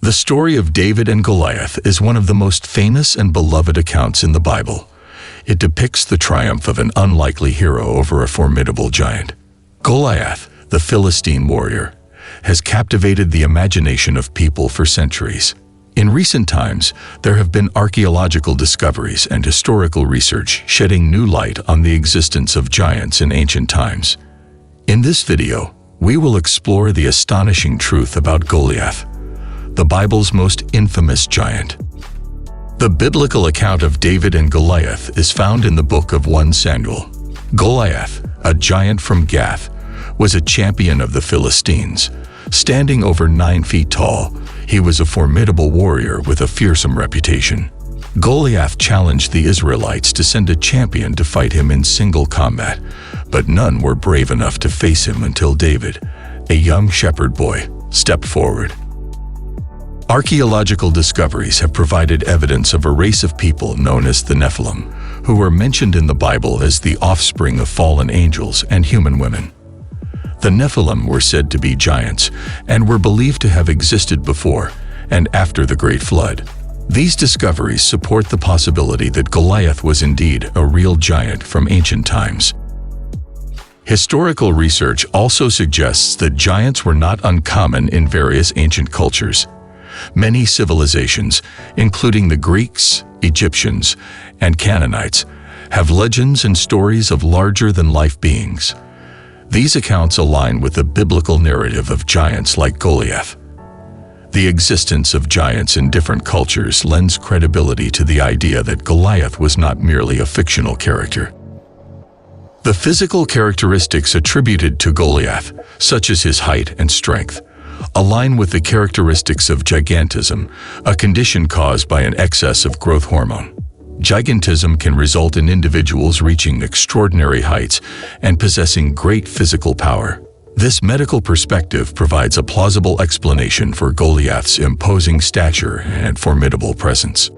The story of David and Goliath is one of the most famous and beloved accounts in the Bible. It depicts the triumph of an unlikely hero over a formidable giant. Goliath, the Philistine warrior, has captivated the imagination of people for centuries. In recent times, there have been archaeological discoveries and historical research shedding new light on the existence of giants in ancient times. In this video, we will explore the astonishing truth about Goliath, the Bible's most infamous giant. The biblical account of David and Goliath is found in the book of 1 Samuel. Goliath, a giant from Gath, was a champion of the Philistines. Standing over 9 feet tall, he was a formidable warrior with a fearsome reputation. Goliath challenged the Israelites to send a champion to fight him in single combat, but none were brave enough to face him until David, a young shepherd boy, stepped forward. Archaeological discoveries have provided evidence of a race of people known as the Nephilim, who were mentioned in the Bible as the offspring of fallen angels and human women. The Nephilim were said to be giants and were believed to have existed before and after the Great Flood. These discoveries support the possibility that Goliath was indeed a real giant from ancient times. Historical research also suggests that giants were not uncommon in various ancient cultures. Many civilizations, including the Greeks, Egyptians, and Canaanites, have legends and stories of larger-than-life beings. These accounts align with the biblical narrative of giants like Goliath. The existence of giants in different cultures lends credibility to the idea that Goliath was not merely a fictional character. The physical characteristics attributed to Goliath, such as his height and strength, align with the characteristics of gigantism, a condition caused by an excess of growth hormone. Gigantism can result in individuals reaching extraordinary heights and possessing great physical power. This medical perspective provides a plausible explanation for Goliath's imposing stature and formidable presence.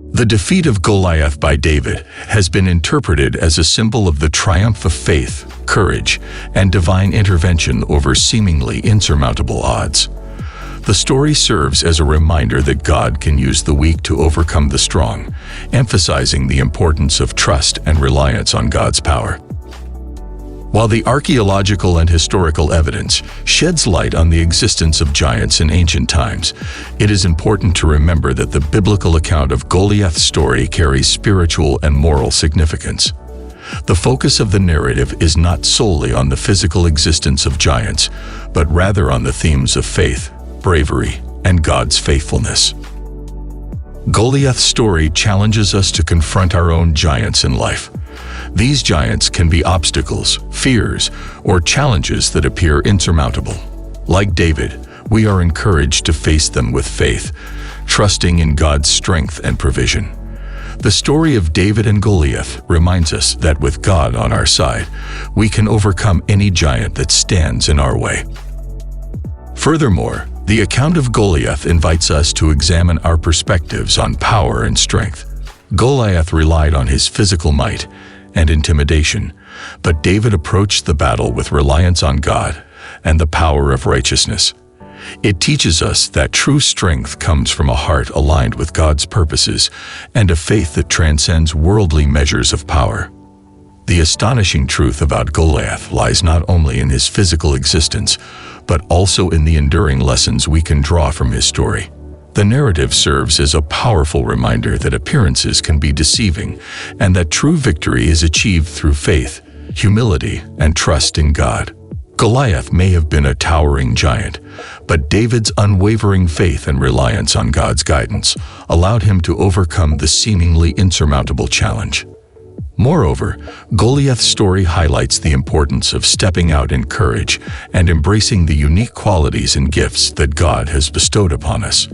The defeat of Goliath by David has been interpreted as a symbol of the triumph of faith, courage, and divine intervention over seemingly insurmountable odds. The story serves as a reminder that God can use the weak to overcome the strong, emphasizing the importance of trust and reliance on God's power. While the archaeological and historical evidence sheds light on the existence of giants in ancient times, it is important to remember that the biblical account of Goliath's story carries spiritual and moral significance. The focus of the narrative is not solely on the physical existence of giants, but rather on the themes of faith, bravery, and God's faithfulness. Goliath's story challenges us to confront our own giants in life. These giants can be obstacles, fears, or challenges that appear insurmountable. Like David, we are encouraged to face them with faith, trusting in God's strength and provision. The story of David and Goliath reminds us that with God on our side, we can overcome any giant that stands in our way. Furthermore, the account of Goliath invites us to examine our perspectives on power and strength. Goliath relied on his physical might and intimidation, but David approached the battle with reliance on God and the power of righteousness. It teaches us that true strength comes from a heart aligned with God's purposes and a faith that transcends worldly measures of power. The astonishing truth about Goliath lies not only in his physical existence, but also in the enduring lessons we can draw from his story. The narrative serves as a powerful reminder that appearances can be deceiving and that true victory is achieved through faith, humility, and trust in God. Goliath may have been a towering giant, but David's unwavering faith and reliance on God's guidance allowed him to overcome the seemingly insurmountable challenge. Moreover, Goliath's story highlights the importance of stepping out in courage and embracing the unique qualities and gifts that God has bestowed upon us.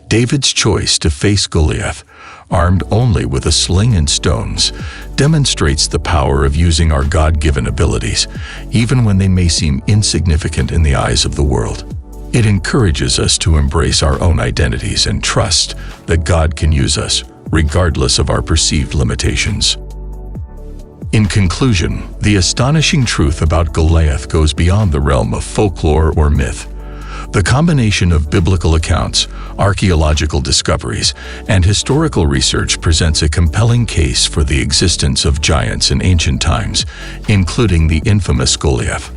David's choice to face Goliath, armed only with a sling and stones, demonstrates the power of using our God-given abilities, even when they may seem insignificant in the eyes of the world. It encourages us to embrace our own identities and trust that God can use us, regardless of our perceived limitations. In conclusion, the astonishing truth about Goliath goes beyond the realm of folklore or myth. The combination of biblical accounts, archaeological discoveries, and historical research presents a compelling case for the existence of giants in ancient times, including the infamous Goliath.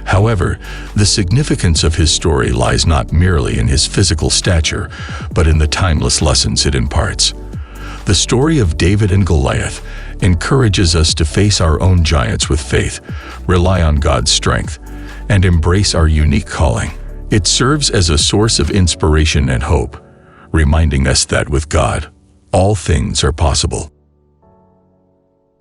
However, the significance of his story lies not merely in his physical stature, but in the timeless lessons it imparts. The story of David and Goliath encourages us to face our own giants with faith, rely on God's strength, and embrace our unique calling. It serves as a source of inspiration and hope, reminding us that with God, all things are possible.